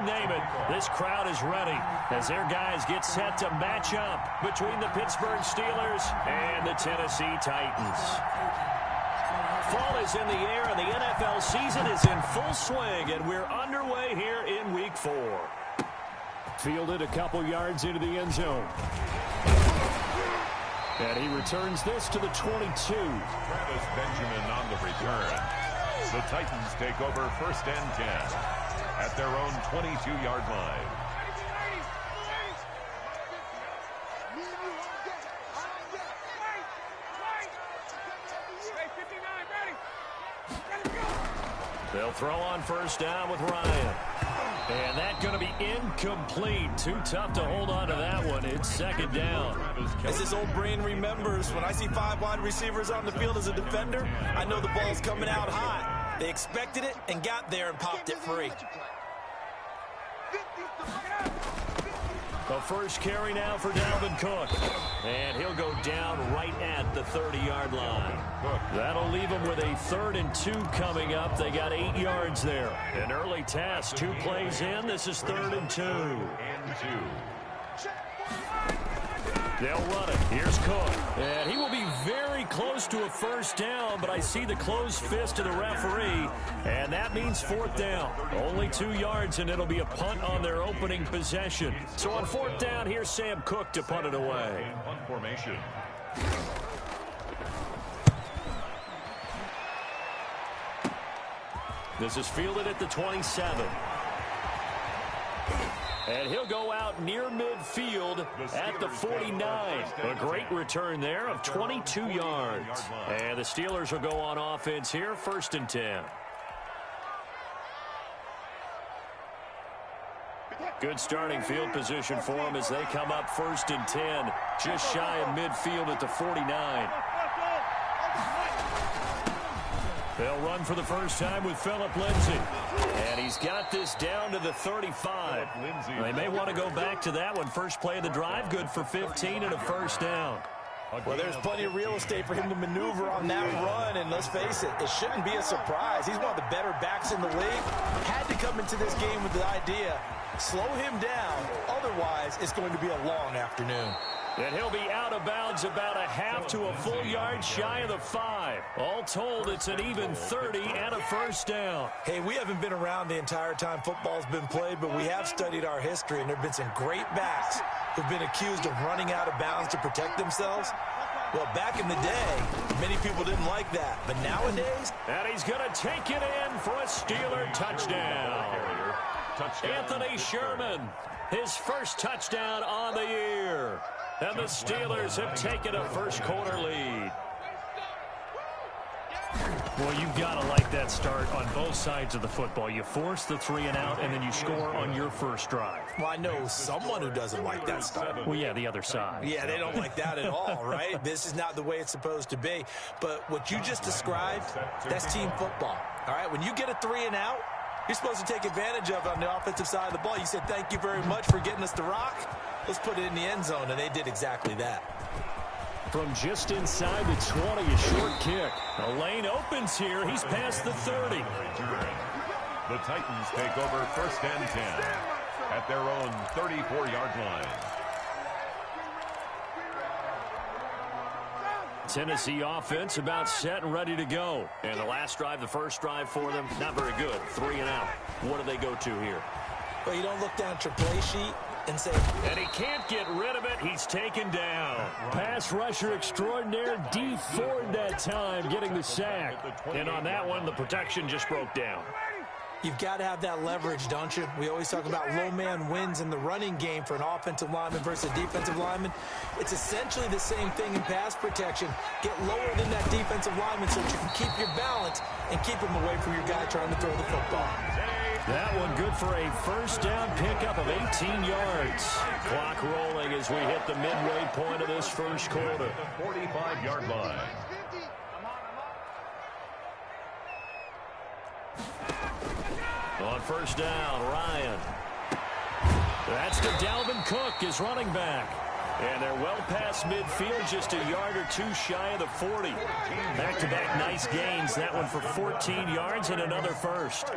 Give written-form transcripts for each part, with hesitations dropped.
Name it, this crowd is ready as their guys get set to match up between the Pittsburgh Steelers and the Tennessee Titans. Fall is in the air and the NFL season is in full swing, and we're underway here in Week 4. Fielded a couple yards into the end zone. And he returns this to the 22. Travis Benjamin on the return. The Titans take over 1st and 10 at their own 22-yard line. They'll throw on 1st down with Ryan. And that's going to be incomplete. Too tough to hold on to that one. It's 2nd down. As his old brain remembers, when I see 5 wide receivers on the field as a defender, I know the ball's coming out hot. They expected it and got there and popped it free. The first carry now for Dalvin Cook. And he'll go down right at the 30-yard line. That'll leave him with a 3rd and 2 coming up. They got 8 yards there. An early task, 2 plays in. This is 3rd and 2. They'll run it. Here's Cook. And he will be very close to a 1st down, but I see the closed fist of the referee, and that means 4th down. Only 2 yards, and it'll be a punt on their opening possession. So on 4th down, here's Sam Cook to punt it away. Punt formation. This is fielded at the 27. And he'll go out near midfield at the 49. A great return there of 22 yards. And the Steelers will go on offense here, 1st and 10. Good starting field position for them as they come up 1st and 10. Just shy of midfield at the 49. They'll run for the first time with Phillip Lindsay. And he's got this down to the 35. They may want to go back to that one. First play of the drive, good for 15 and a 1st down. Well, there's plenty of real estate for him to maneuver on that run, and let's face it, it shouldn't be a surprise. He's one of the better backs in the league. Had to come into this game with the idea, slow him down, otherwise it's going to be a long afternoon. And he'll be out of bounds about a half to a full yard shy of the 5. All told, it's an even 30 and a 1st down. Hey, we haven't been around the entire time football's been played, but we have studied our history, and there have been some great backs who've been accused of running out of bounds to protect themselves. Well, back in the day, many people didn't like that. But nowadays... And he's going to take it in for a Steeler touchdown. Anthony Sherman, his first touchdown on the year. And the Steelers have taken a first-quarter lead. Well, you've got to like that start on both sides of the football. You force the 3 and out, and then you score on your first drive. Well, I know someone who doesn't like that start. Well, yeah, the other side. Yeah, they don't like that at all, right? This is not the way it's supposed to be. But what you just described, that's team football. All right, when you get a 3 and out, you're supposed to take advantage of it on the offensive side of the ball. You said, thank you very much for getting us the rock. Let's put it in the end zone, and they did exactly that. From just inside the 20, a short kick. The lane opens here. He's past the 30. The Titans take over 1st and 10 at their own 34-yard line. Tennessee offense about set and ready to go. And the last drive, the first drive for them, not very good. 3 and out. What do they go to here? Well, you don't look down at your play sheet and say... And he can't get rid of it. He's taken down. Pass rusher extraordinaire, Dee Ford that time, getting the sack. And on that one, the protection just broke down. You've got to have that leverage, don't you? We always talk about low man wins in the running game for an offensive lineman versus a defensive lineman. It's essentially the same thing in pass protection. Get lower than that defensive lineman so that you can keep your balance and keep him away from your guy trying to throw the football. That one good for a first down pickup of 18 yards. Clock rolling as we hit the midway point of this first quarter. The 45-yard line. On first down, Ryan. That's to Dalvin Cook, his running back. And they're well past midfield, just a yard or two shy of the 40. Back-to-back nice gains. That one for 14 yards and another first.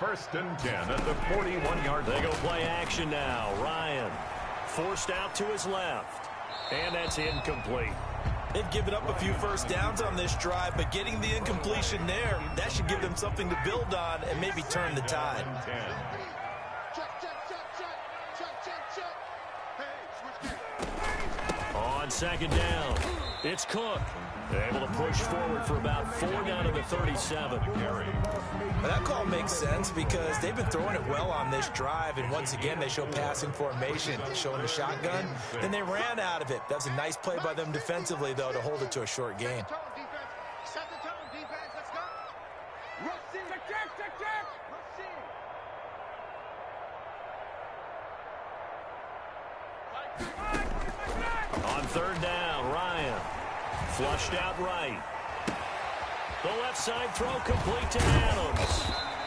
First and 10 at the 41-yard line. They go play action now. Ryan forced out to his left. And that's incomplete. They've given up a few first downs on this drive, but getting the incompletion there, that should give them something to build on and maybe turn the tide. On second down, it's Cook. Able to push forward for about 4 down to the 37. Well, that call makes sense because they've been throwing it well on this drive, and once again, they show passing formation, showing the shotgun. Then they ran out of it. That was a nice play by them defensively, though, to hold it to a short gain. Set the tone, defense. Let's go. Check. On third down, Ryan flushed out right. The left side throw complete to Adams.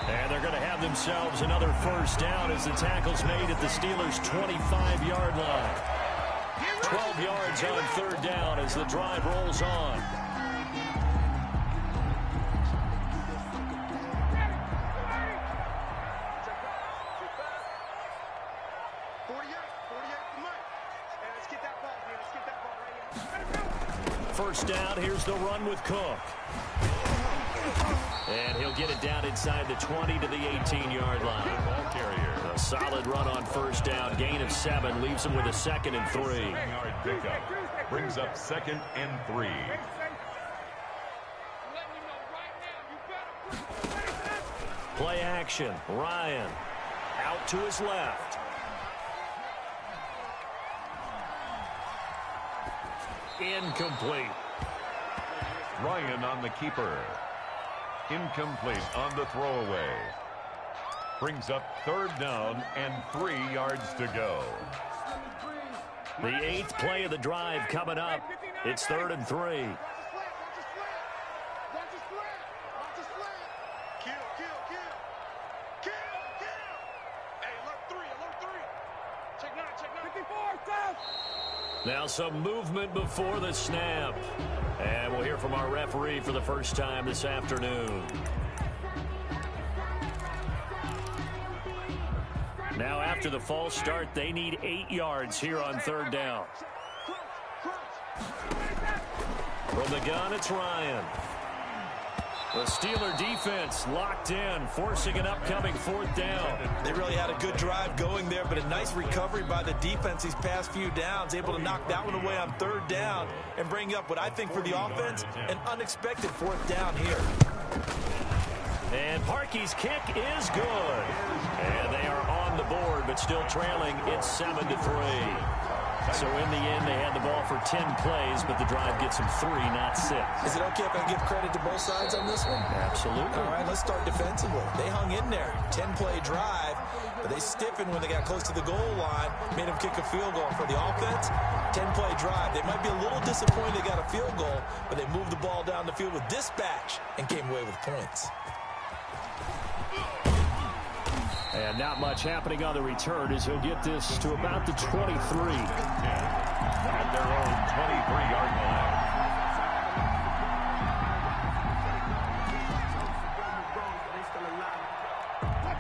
And they're going to have themselves another first down as the tackle's made at the Steelers' 25-yard line. 12 yards on third down as the drive rolls on. First down, here's the run with Cook. And he'll get it down inside the 20 to the 18-yard line. A solid run on first down. Gain of 7 leaves him with a 2nd and 3. 7-yard pickup brings up 2nd and 3. Play action. Ryan out to his left. Incomplete. Ryan on the keeper. Incomplete on the throwaway. Brings up third down and 3 yards to go. The 8th play of the drive coming up. It's 3rd and 3. Now some movement before the snap. And we'll hear from our referee for the first time this afternoon. Now after the false start, they need 8 yards here on third down. From the gun, it's Ryan. The Steeler defense locked in, forcing an upcoming 4th down. They really had a good drive going there, but a nice recovery by the defense these past few downs, able to knock that one away on third down and bring up what I think for the offense, an unexpected 4th down here. And Parkey's kick is good. And they are on the board, but still trailing. It's 7-3. So in the end, they had the ball for 10 plays, but the drive gets them 3, not 6. Is it okay if I give credit to both sides on this one? Absolutely. All right, let's start defensively. They hung in there. 10-play drive, but they stiffened when they got close to the goal line, made them kick a field goal. For the offense, 10-play drive. They might be a little disappointed they got a field goal, but they moved the ball down the field with dispatch and came away with points. And not much happening on the return as he'll get this to about the 23. At their own 23-yard line.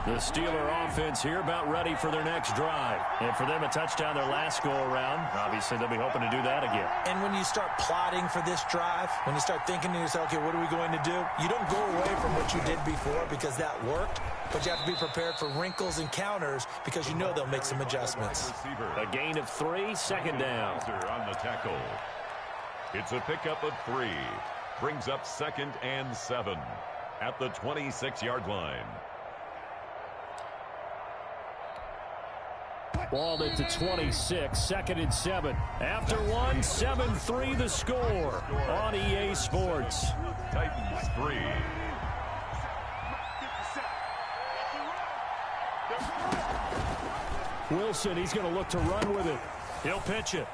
The Steeler offense here about ready for their next drive. And for them, a touchdown their last go-around. Obviously, they'll be hoping to do that again. And when you start plotting for this drive, when you start thinking to yourself, okay, what are we going to do? You don't go away from what you did before because that worked, but you have to be prepared for wrinkles and counters because you know they'll make some adjustments. A gain of 3, 2nd down. On the tackle. It's a pickup of 3. Brings up 2nd and 7 at the 26-yard line. Ball at the 26, 2nd and 7. After one, 7-3 the score on EA Sports. Titans 3. Wilson, he's going to look to run with it. He'll pitch it.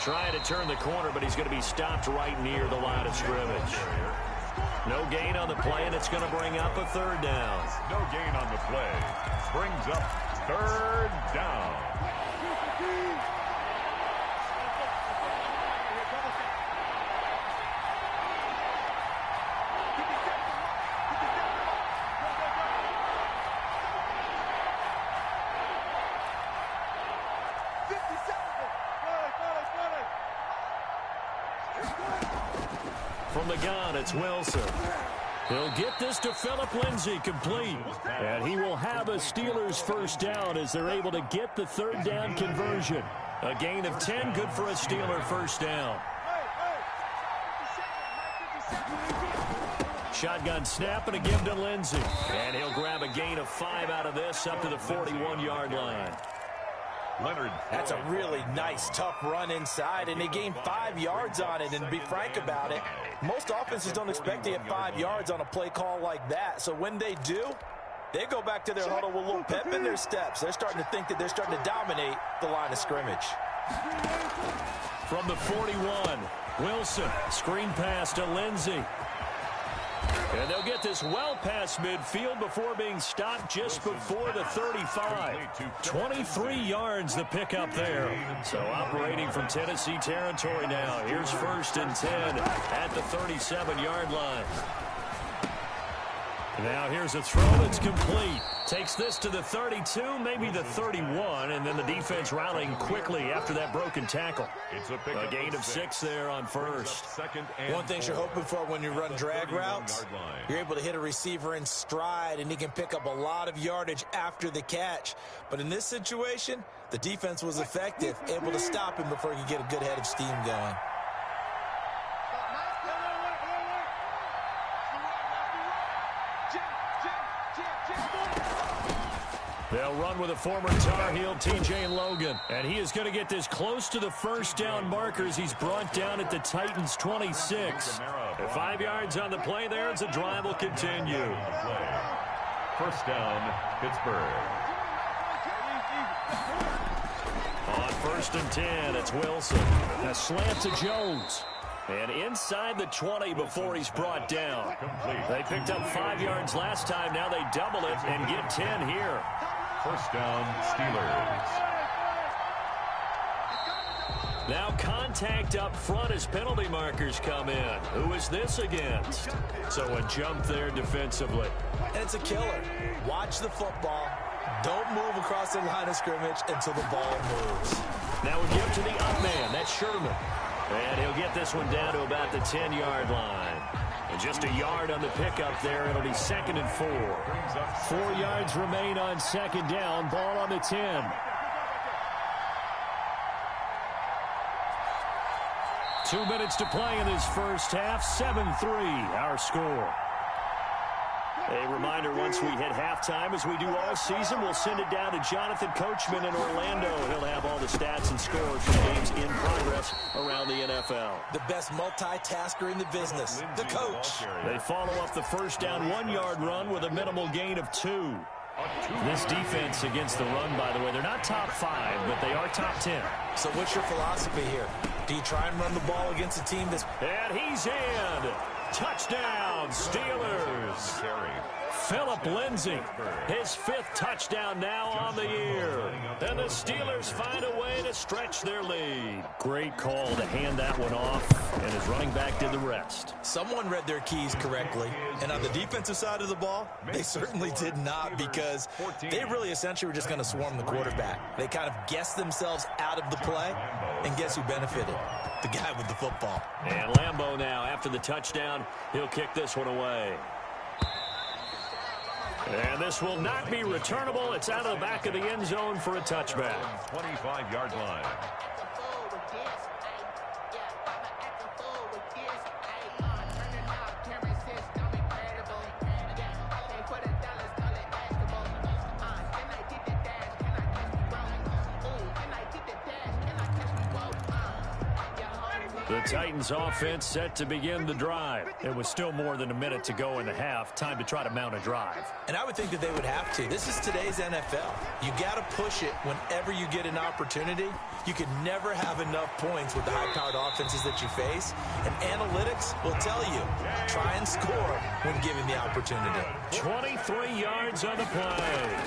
Trying to turn the corner, but he's going to be stopped right near the line of scrimmage. No gain on the play, and it's going to bring up a 3rd down. No gain on the play. Brings up 3rd down. From the gun, it's Wilson. He'll get this to Philip Lindsay complete. And he will have a Steelers first down as they're able to get the third down conversion. A gain of 10, good for a Steeler first down. Shotgun snap and a give to Lindsay. And he'll grab a gain of 5 out of this up to the 41-yard line. Leonard. That's a really nice, tough run inside, and they gained 5 yards on it. And to be frank about it, most offenses don't expect to get 5 yards on a play call like that. So when they do, they go back to their huddle with a little pep in their steps. They're starting to think that they're starting to dominate the line of scrimmage. From the 41, Wilson, screen pass to Lindsay. And they'll get this well past midfield before being stopped just before the 35. 23 yards the pickup there. So operating from Tennessee territory now. Here's 1st and 10 at the 37-yard line. Now here's a throw that's complete. Takes this to the 32, maybe the 31, and then the defense rallying quickly after that broken tackle. It's a gain of 6 there on first. One thing you're hoping for when you run drag routes, you're able to hit a receiver in stride, and he can pick up a lot of yardage after the catch. But in this situation, the defense was effective, able to stop him before he could get a good head of steam going. They'll run with a former Tar Heel, T.J. Logan. And he is going to get this close to the first down markers. He's brought down at the Titans' 26. 5 yards on the play there as the drive will continue. First down, Pittsburgh. On 1st and 10, it's Wilson. A slant to Jones. And inside the 20 before he's brought down. They picked up 5 yards last time. Now they double it and get 10 here. First down, Steelers. Now contact up front as penalty markers come in. Who is this against? So a jump there defensively. And it's a killer. Watch the football. Don't move across the line of scrimmage until the ball moves. Now we give to the up man. That's Sherman. And he'll get this one down to about the 10-yard line. And just a yard on the pickup there. It'll be 2nd and 4. 4 yards remain on 2nd down. Ball on the 10. Two minutes to play in this first half. 7-3 our score. A reminder, once we hit halftime, as we do all season, we'll send it down to Jonathan Coachman in Orlando. He'll have all the stats and scores from games in progress around the NFL. The best multitasker in the business, the coach. They follow up the first down 1-yard run with a minimal gain of 2. This defense against the run, by the way, they're not top 5, but they are top 10. So what's your philosophy here? Do you try and run the ball against a team that's... And he's in. Touchdown, Steelers. Philip Lindsay, his 5th touchdown now on the year. And the Steelers find a way to stretch their lead. Great call to hand that one off, and his running back did the rest. Someone read their keys correctly, and on the defensive side of the ball, they certainly did not, because they really essentially were just going to swarm the quarterback. They kind of guessed themselves out of the play, and guess who benefited? The guy with the football. And Lambeau now, after the touchdown, he'll kick this one away. And this will not be returnable. It's out of the back of the end zone for a touchback. 25-yard line. The Titans offense set to begin the drive. It was still more than a minute to go in the half. Time to try to mount a drive. And I would think that they would have to. This is today's NFL. You got to push it whenever you get an opportunity. You can never have enough points with the high-powered offenses that you face. And analytics will tell you, try and score when given the opportunity. 23 yards on the play.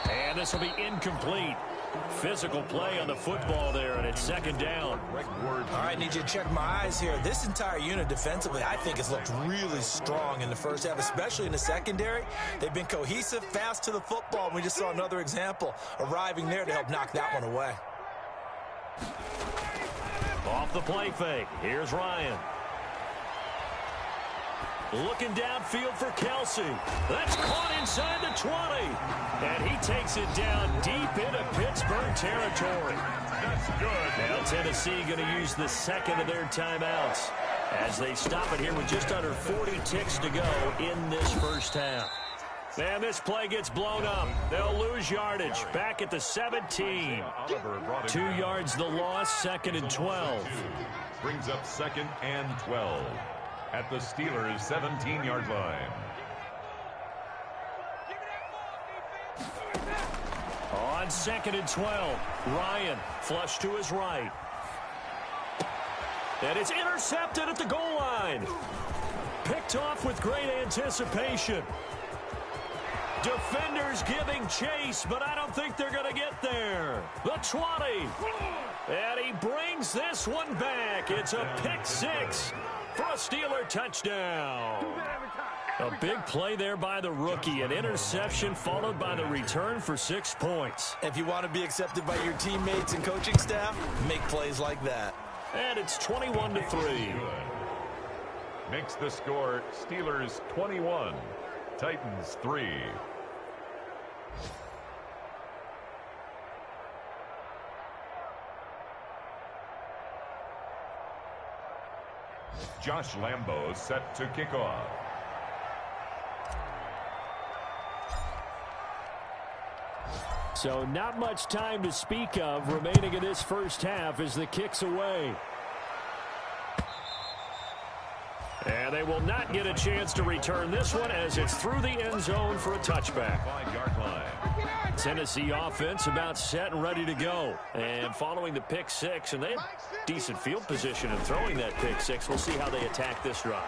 And this will be incomplete. Physical play on the football there, and it's 2nd down. All right, need you to check my eyes here. This entire unit defensively, I think, has looked really strong in the first half, especially in the secondary. They've been cohesive, fast to the football, and we just saw another example arriving there to help knock that one away. Off the play fake. Here's Ryan. Looking downfield for Kelsey. That's caught inside the 20. And he takes it down deep into Pittsburgh territory. That's good. Now Tennessee going to use the second of their timeouts as they stop it here with just under 40 ticks to go in this first half. And this play gets blown up. They'll lose yardage. Back at the 17. 2 yards the loss, 2nd and 12. Brings up 2nd and 12 at the Steelers' 17-yard line. On 2nd and 12, Ryan flush to his right. And it's intercepted at the goal line. Picked off with great anticipation. Defenders giving chase, but I don't think they're going to get there. The 20. And he brings this one back. It's a pick 6 for a Steeler touchdown. A big play there by the rookie. An interception followed by the return for 6 points. If you want to be accepted by your teammates and coaching staff, make plays like that. And it's 21-3. Makes the score Steelers 21, Titans 3. Josh Lambo set to kick off. So not much time to speak of remaining in this first half as the kick's away. And they will not get a chance to return this one as it's through the end zone for a touchback. 5-yard line. Tennessee offense about set and ready to go. And following the pick 6, and they have decent field position in throwing that pick 6. We'll see how they attack this drive.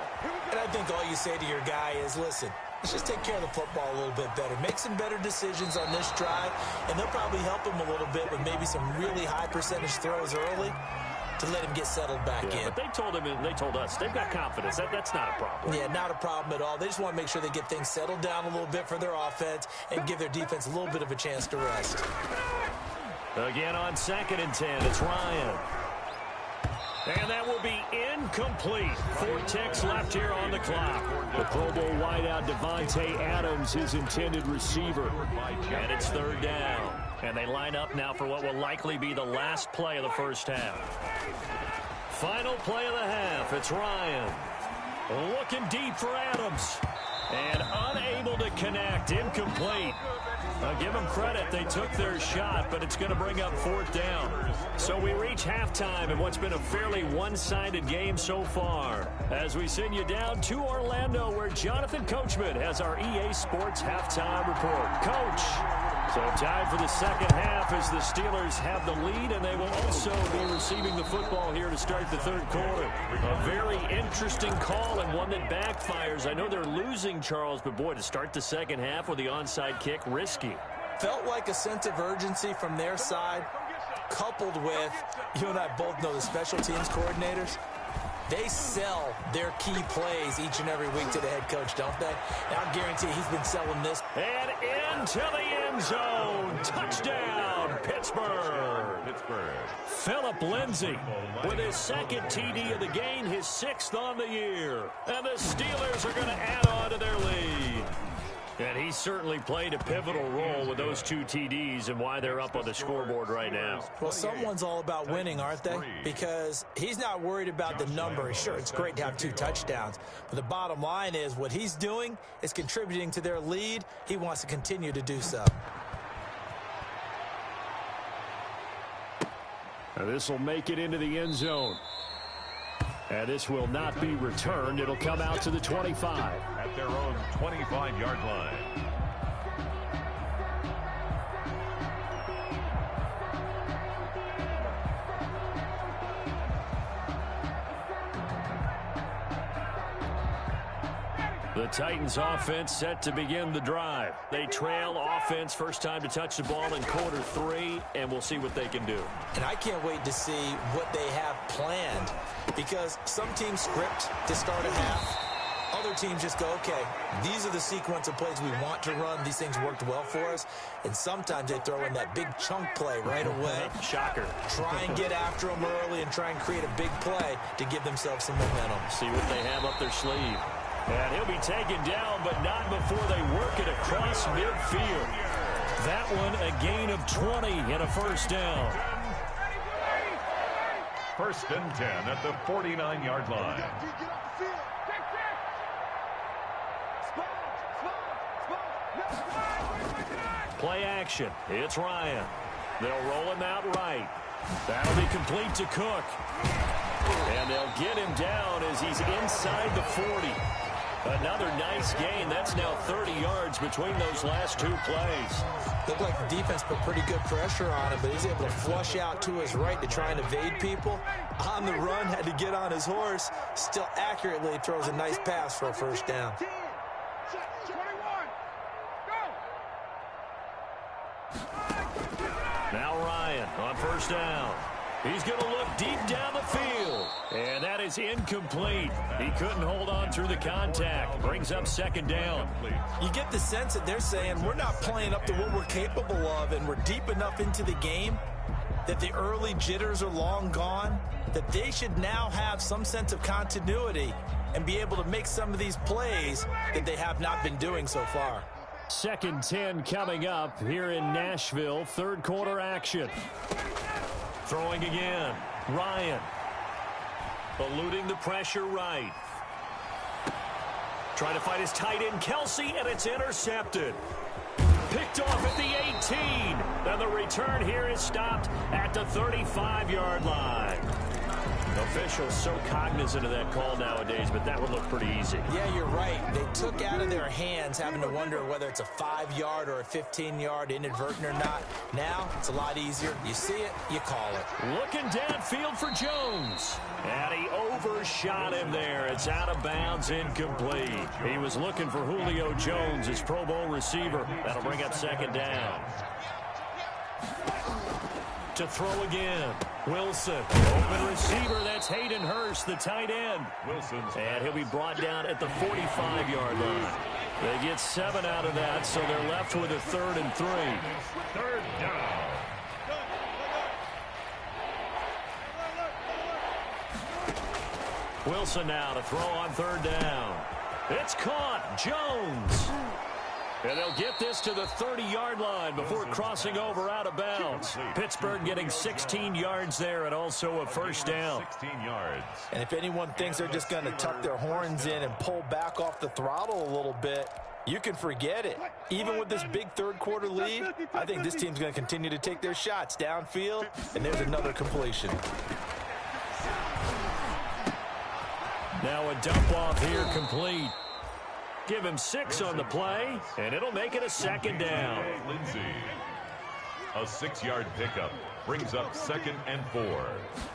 And I think all you say to your guy is, listen, let's just take care of the football a little bit better. Make some better decisions on this drive, and they'll probably help him a little bit with maybe some really high percentage throws early to let him get settled back in. But they told him and they told us they've got confidence. That's not a problem. Yeah, not a problem at all. They just want to make sure they get things settled down a little bit for their offense and give their defense a little bit of a chance to rest. Again on 2nd and 10, it's Ryan. And that will be incomplete. 4 ticks left here on the clock. The Pro Bowl wideout Devontae Adams, his intended receiver. And it's 3rd down. And they line up now for what will likely be the last play of the first half. Final play of the half. It's Ryan. Looking deep for Adams. And unable to connect. Incomplete. Give them credit. They took their shot, but it's going to bring up 4th down. So we reach halftime in what's been a fairly one-sided game so far. As we send you down to Orlando, where Jonathan Coachman has our EA Sports halftime report. Coach. So time for the second half as the Steelers have the lead, and they will also be receiving the football here to start the 3rd quarter. A very interesting call and one that backfires. I know they're losing, Charles, but boy, to start the second half with the onside kick, risky. Felt like a sense of urgency from their side, coupled with, you and I both know the special teams coordinators, they sell their key plays each and every week to the head coach, don't they? And I guarantee he's been selling this. And into the end zone. Touchdown, Pittsburgh. Philip Lindsay with his 2nd TD of the game, his 6th on the year. And the Steelers are going to add on to their lead. And he certainly played a pivotal role with those 2 TDs and why they're up on the scoreboard right now. Well, someone's all about winning, aren't they? Because he's not worried about the number. Sure, it's great to have 2 touchdowns. But the bottom line is what he's doing is contributing to their lead. He wants to continue to do so. Now this will make it into the end zone. And this will not be returned. It'll come out to the 25. At their own 25-yard line. The Titans offense set to begin the drive. They trail offense, first time to touch the ball in quarter 3, and we'll see what they can do. And I can't wait to see what they have planned, because some teams script to start a half, Other teams just go, okay, these are the sequence of plays we want to run. These things worked well for us. And sometimes they throw in that big chunk play right away. Shocker. Try and get after them early and try and create a big play to give themselves some momentum. See what they have up their sleeve. And he'll be taken down, but not before they work it across midfield. That one a gain of 20 and a first down. First and 10 at the 49-yard line. Play action. It's Ryan. They'll roll him out right. That'll be complete to Cook. And they'll get him down as he's inside the 40. Another nice gain. That's now 30 yards between those last two plays. Looked like the defense put pretty good pressure on him, but he's able to flush out to his right to try and evade people. On the run, had to get on his horse. Still accurately throws a nice pass for a first down. Now Ryan on first down. He's going to look deep down the field. And that is incomplete. He couldn't hold on through the contact. Brings up second down. You get the sense that they're saying we're not playing up to what we're capable of, and we're deep enough into the game that the early jitters are long gone, that they should now have some sense of continuity and be able to make some of these plays that they have not been doing so far. Second 10 coming up here in Nashville. Third quarter action. Throwing again. Ryan. Eluding the pressure right. Trying to fight his tight end, Kelsey, and it's intercepted. Picked off at the 18. And the return here is stopped at the 35-yard line. Officials so cognizant of that call nowadays, but that would look pretty easy. Yeah, you're right. They took out of their hands having to wonder whether it's a 5-yard or a 15-yard inadvertent or not. Now, it's a lot easier. You see it, you call it. Looking downfield for Jones. And he overshot him there. It's out of bounds, incomplete. He was looking for Julio Jones, his Pro Bowl receiver. That'll bring up second down. To throw again. Wilson. Open receiver. That's Hayden Hurst, the tight end. Wilson's and he'll be brought down at the 45-yard line. They get 7 out of that, so they're left with a 3rd and 3. third down. Wilson now to throw on 3rd down. It's caught. Jones. And they'll get this to the 30-yard line before crossing over out of bounds. Pittsburgh getting 16 yards there and also a first down. 16 yards. And if anyone thinks they're just going to tuck their horns in and pull back off the throttle a little bit, you can forget it. Even with this big third quarter lead, I think this team's going to continue to take their shots downfield, and there's another completion. Now a dump off here complete. Give him 6 on the play, and it'll make it a second down. Lindsey. A 6-yard pickup brings up 2nd and 4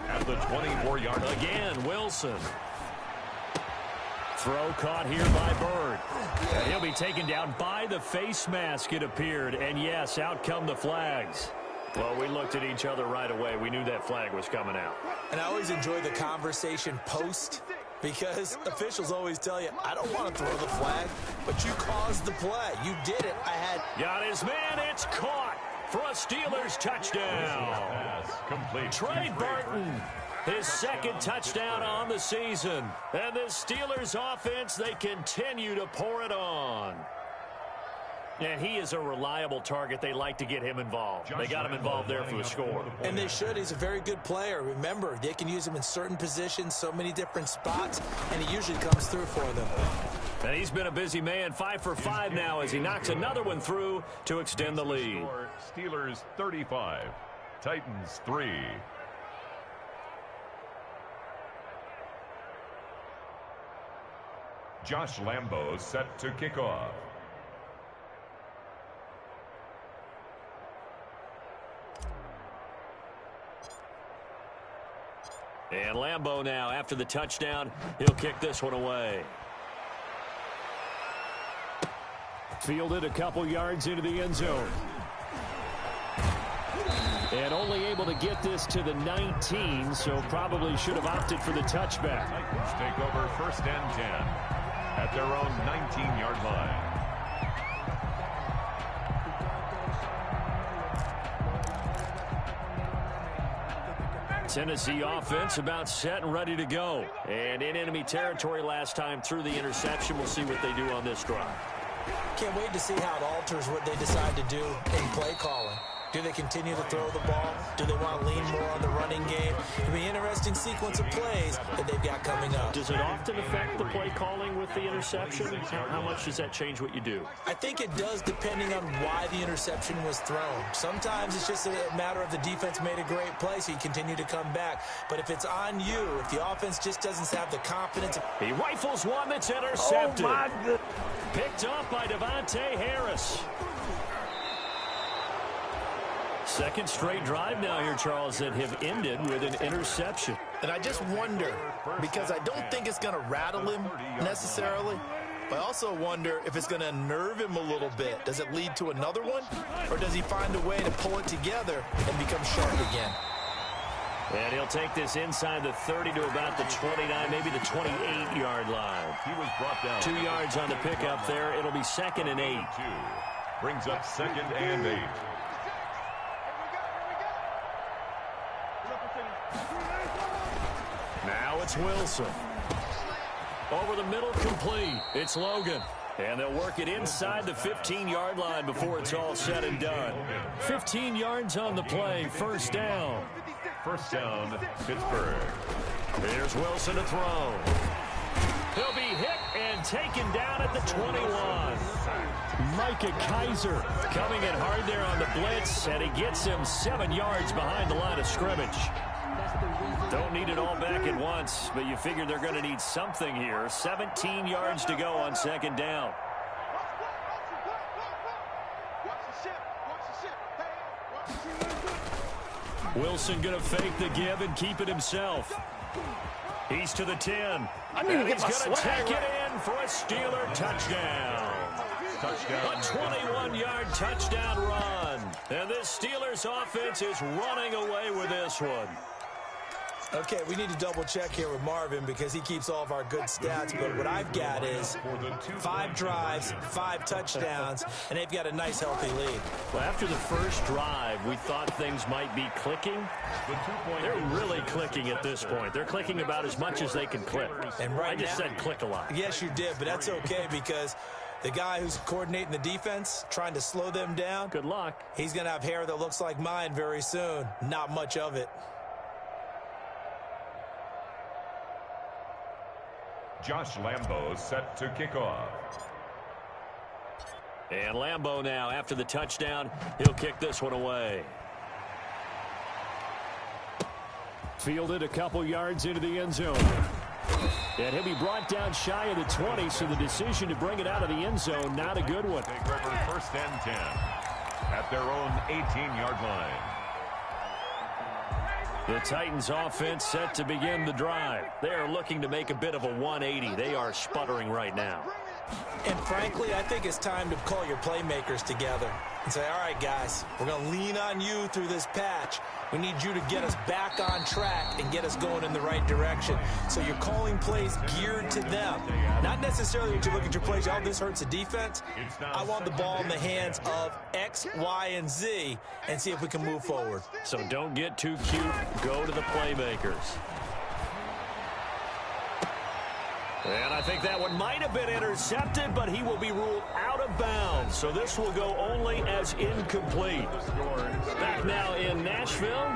at the 24-yard line. Again, Wilson. Throw caught here by Bird. And he'll be taken down by the face mask, it appeared. And yes, out come the flags. Well, we looked at each other right away. We knew that flag was coming out. And I always enjoy the conversation post, because officials always tell you, I don't want to throw the flag, but you caused the play. You did it. Got his man. It's caught for a Steelers touchdown. Complete. Trey Burton, his 2nd touchdown on the season. And the Steelers offense, they continue to pour it on. And he is a reliable target. They like to get him involved. They got him involved there for a score. And they should. He's a very good player. Remember, they can use him in certain positions, so many different spots, and he usually comes through for them. And he's been a busy man, 5 for 5 now as he knocks another one through to extend the lead. Steelers 35, Titans 3. Josh Lambo set to kick off. And Lambo now, after the touchdown, he'll kick this one away. Fielded a couple yards into the end zone. And only able to get this to the 19, so probably should have opted for the touchback. Titans take over 1st and 10. at their own 19-yard line. Tennessee offense about set and ready to go. And in enemy territory last time through the interception. We'll see what they do on this drive. Can't wait to see how it alters what they decide to do in play calling. Do they continue to throw the ball? Do they want to lean more on the running game? It'll be an interesting sequence of plays that they've got coming up. Does it often affect the play calling with the interception? How much does that change what you do? I think it does, depending on why the interception was thrown. Sometimes it's just a matter of the defense made a great play, so you continue to come back. But if it's on you, if the offense just doesn't have the confidence. He rifles one that's intercepted. Oh, my goodness. Picked up by Devontae Harris. Second straight drive now here, Charles, that have ended with an interception. And I just wonder, because I don't think it's going to rattle him necessarily, but I also wonder if it's going to unnerve him a little bit. Does it lead to another one? Or does he find a way to pull it together and become sharp again? And he'll take this inside the 30 to about the 29, maybe the 28-yard line. He was brought down. 2 yards on the pickup there. It'll be 2nd and 8. Brings up 2nd and 8. Now it's Wilson. Over the middle, complete. It's Logan. And they'll work it inside the 15-yard line before it's all said and done. 15 yards on the play. First down. First down, Pittsburgh. Here's Wilson to throw. He'll be hit and taken down at the 21. Micah Kiser coming in hard there on the blitz, and he gets him 7 yards behind the line of scrimmage. Don't need it all back at once, but you figure they're going to need something here. 17 yards to go on second down. Wilson going to fake the give and keep it himself. He's to the 10. And he's going to take it in for a Steeler touchdown. A 21-yard touchdown run. And this Steelers offense is running away with this one. Okay, we need to double-check here with Marvin because he keeps all of our good stats. But what I've got is 5 drives, 5 touchdowns, and they've got a nice, healthy lead. Well, after the first drive, we thought things might be clicking. They're really clicking at this point. They're clicking about as much as they can click. And right I just now, said click a lot. Yes, you did, but that's okay because the guy who's coordinating the defense, trying to slow them down. Good luck. He's going to have hair that looks like mine very soon. Not much of it. Josh Lambo set to kick off. And Lambo now, after the touchdown, he'll kick this one away. Fielded a couple yards into the end zone. And he'll be brought down shy of the 20, so the decision to bring it out of the end zone, not a good one. Big River 1st and 10 at their own 18-yard line. The Titans offense set to begin the drive. They are looking to make a bit of a 180. They are sputtering right now. And frankly, I think it's time to call your playmakers together and say, all right, guys, we're going to lean on you through this patch. We need you to get us back on track and get us going in the right direction. So you're calling plays geared to them. Not necessarily that you look at your plays, oh, this hurts the defense. I want the ball in the hands of X, Y, and Z and see if we can move forward. So don't get too cute. Go to the playmakers. And I think that one might have been intercepted, but he will be ruled out of bounds. So this will go only as incomplete. Back now in Nashville,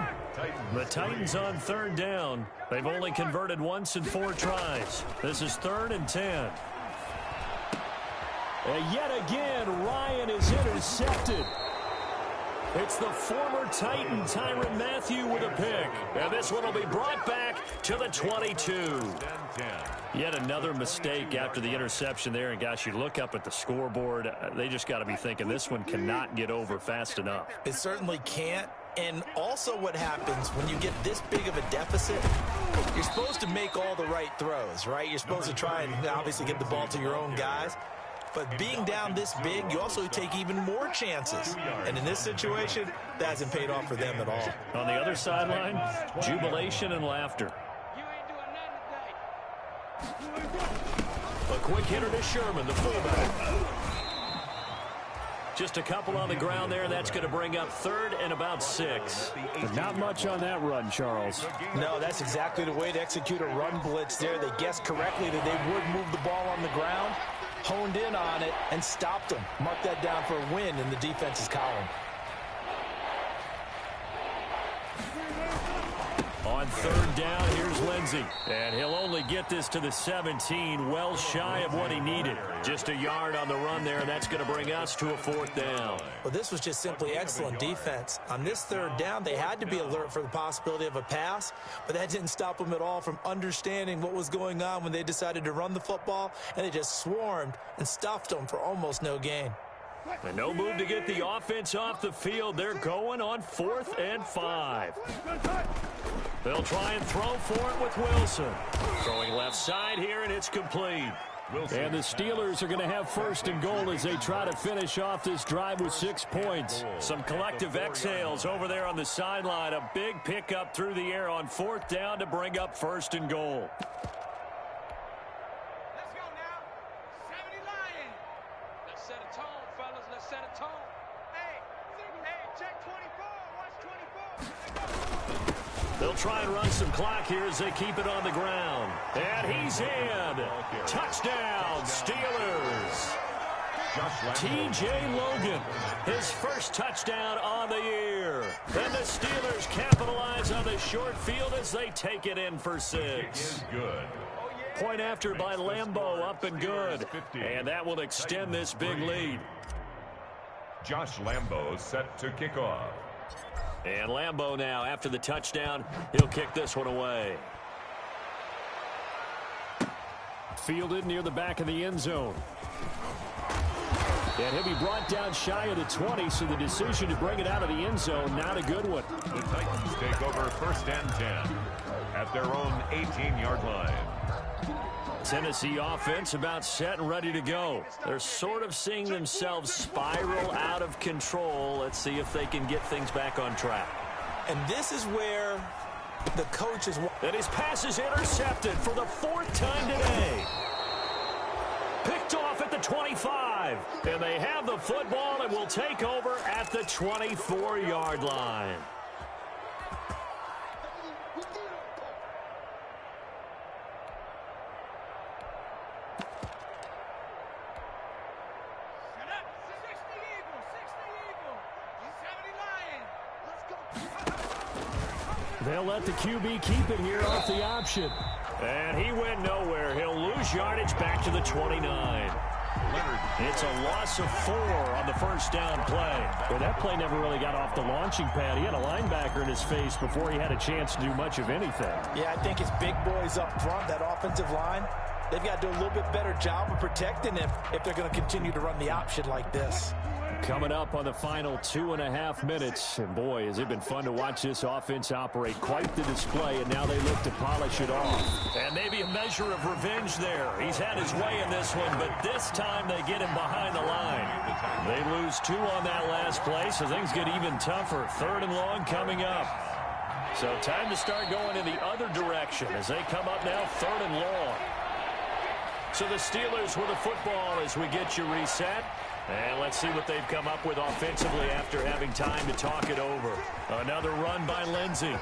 the Titans on 3rd down. They've only converted once in 4 tries. This is 3rd and 10. And yet again, Ryan is intercepted. It's the former Titan, Tyrann Mathieu, with a pick. And this one will be brought back to the 22. Yet another mistake after the interception there. And, gosh, you look up at the scoreboard. They just got to be thinking this one cannot get over fast enough. It certainly can't. And also what happens when you get this big of a deficit, you're supposed to make all the right throws, right? You're supposed to try and obviously get the ball to your own guys. But being down this big, you also take even more chances. And in this situation, that hasn't paid off for them at all. On the other sideline, jubilation and laughter. A quick hitter to Sherman, the fullback. Just a couple on the ground there. That's going to bring up 3rd and about 6. But not much on that run, Charles. No, that's exactly the way to execute a run blitz there. They guessed correctly that they would move the ball on the ground, honed in on it, and stopped them. Mark that down for a win in the defense's column. On 3rd down, here's Lindsey. And he'll only get this to the 17, well shy of what he needed. Just a yard on the run there, and that's going to bring us to a 4th down. Well, this was just simply excellent defense. On this 3rd down, they had to be alert for the possibility of a pass, but that didn't stop them at all from understanding what was going on when they decided to run the football, and they just swarmed and stuffed them for almost no gain. And no move to get the offense off the field. They're going on 4th and 5. They'll try and throw for it with Wilson. Throwing left side here, and it's complete. And the Steelers are going to have 1st and goal as they try to finish off this drive with 6 points. Some collective exhales over there on the sideline. A big pickup through the air on 4th down to bring up 1st and goal. Let's go now. 70 Lion. Let's set a tone, fellas. Let's set a tone. Hey, check 24. Watch 24. They'll try and run some clock here as they keep it on the ground. And he's in. Touchdown, Steelers. T.J. Logan, his first touchdown on the year. And the Steelers capitalize on the short field as they take it in for 6. Point after by Lambo, up and good. And that will extend this big lead. Josh Lambo set to kick off. And Lambo now, after the touchdown, he'll kick this one away. Fielded near the back of the end zone. And he'll be brought down shy of the 20, so the decision to bring it out of the end zone, not a good one. The Titans take over 1st and 10 at their own 18-yard line. Tennessee offense about set and ready to go. They're sort of seeing themselves spiral out of control. Let's see if they can get things back on track. And this is where the coach is... And his pass is intercepted for the 4th time today. Picked off at the 25. And they have the football and will take over at the 24-yard line. They'll let the QB keep it here off the option. And he went nowhere. He'll lose yardage back to the 29. It's a loss of 4 on the 1st down play. Well, that play never really got off the launching pad. He had a linebacker in his face before he had a chance to do much of anything. Yeah, I think his big boys up front, that offensive line, they've got to do a little bit better job of protecting him if they're going to continue to run the option like this. Coming up on the final 2.5 minutes. And boy, has it been fun to watch this offense operate. Quite the display, and now they look to polish it off. And maybe a measure of revenge there. He's had his way in this one, but this time they get him behind the line. They lose 2 on that last play, so things get even tougher. 3rd and long coming up. So time to start going in the other direction as they come up now 3rd and long. So the Steelers with the football as we get you reset. And let's see what they've come up with offensively after having time to talk it over. Another run by Lindsey.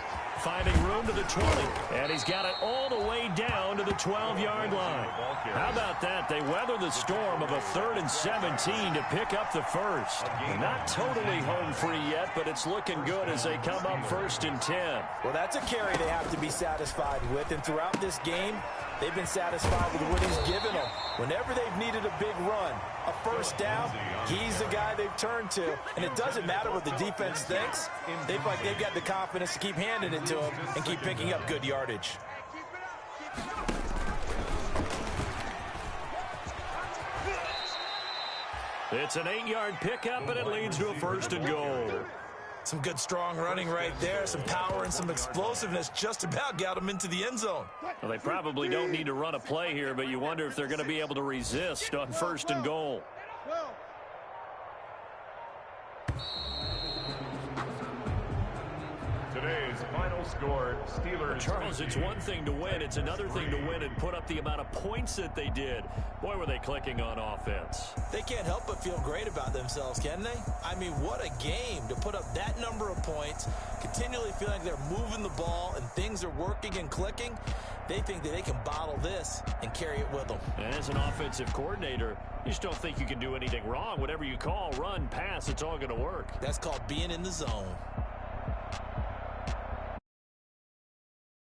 Finding room to the 20. And he's got it all the way down to the 12-yard line. How about that? They weather the storm of a 3rd and 17 to pick up the 1st. Not totally home free yet, but it's looking good as they come up 1st and 10. Well, that's a carry they have to be satisfied with. And throughout this game, they've been satisfied with what he's given them. Whenever they've needed a big run, a 1st down, he's the guy they've turned to. And it doesn't matter what the defense thinks. They've got the confidence to keep handing it to him and keep picking up good yardage. It's an 8-yard pickup, and it leads to a 1st and goal. Some good strong running right there. Some power and some explosiveness just about got them into the end zone. Well, they probably don't need to run a play here, but you wonder if they're going to be able to resist on 1st and goal. Today's final score, Steelers. Charles, it's one thing to win. It's another thing to win and put up the amount of points that they did. Boy, were they clicking on offense. They can't help but feel great about themselves, can they? I mean, what a game to put up that number of points, continually feeling like they're moving the ball and things are working and clicking. They think that they can bottle this and carry it with them. And as an offensive coordinator, you just don't think you can do anything wrong. Whatever you call, run, pass, it's all going to work. That's called being in the zone.